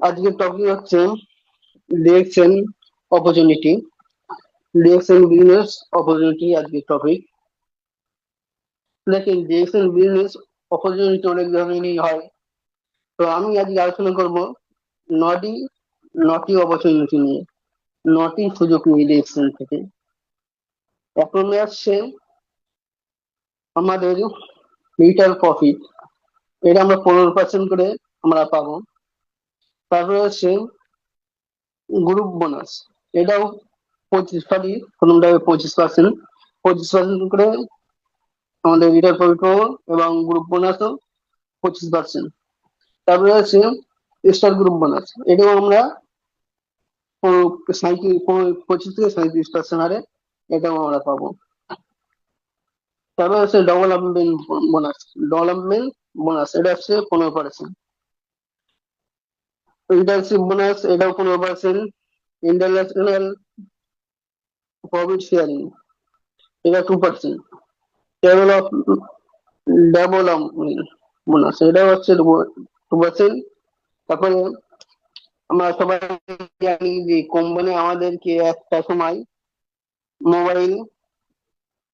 আজকের টপিক হচ্ছে direction opportunity. Direction business opportunity আজকের টপিক। দেখেন, ডিরেকশন বিজনেস অপরচুনিটি অনেক ধরনেরই হয়। তো আমি আজকে আলোচনা করব নটি নটি অপরচুনিটি নিয়ে, নটি সুযোগ নিয়ে ডিরেকশন থেকে। এক নম্বরে আসছে আমাদের রিটার্ন প্রফিট, এটা আমরা 15% করে আমরা পাবো। তারপরে হচ্ছে গ্রুপ বোনাস, এটাও 25% 25% করে আমাদের রিটার্ন প্রফিট পাবো, এবং গ্রুপ বোনাসও 25%। তারপরে আছে স্টার গ্রুপ বোনাস, এটাও আমরা 25 থেকে 37% হারে এটাও আমরা পাবো। তারপরে আছে ডেভেলপমেন্ট বোনাস। ডেভেলপমেন্ট বোনাস এটা হচ্ছে 15%। লিডারশিপ বোনাস এটাও 15%। ইন্টারন্যাশনাল প্রফিট শেয়ারিং এটা 2%। ডেভেলপ ডেভেলপমেন্ট বোনাস এটাও হচ্ছে 2%। তারপরে আমরা সবাই জানি যে কোম্পানি আমাদেরকে একটা সময় মোবাইল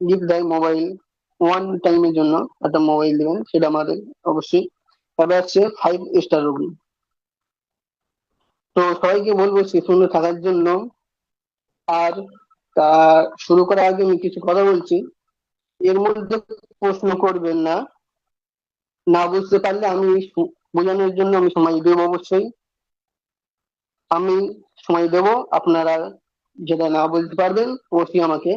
গিফট দেয়, মোবাইল ওয়ান টাইমের জন্য একটা মোবাইল দেবেন, সেটা আমাদের অবশ্যই। তবে হচ্ছে 5 স্টার রুম। তো সবাইকে বলবো সেখানে থাকার জন্য। আর তা শুরু করার আগে আমি কিছু কথা বলছি, এর মধ্যে প্রশ্ন করবেন না। না বুঝতে পারলে আমি বোঝানোর জন্য আমি সময় দেবো অবশ্যই, আমি সময় দেব। আপনারা যেটা না বলতে পারবেন অবশ্যই আমাকে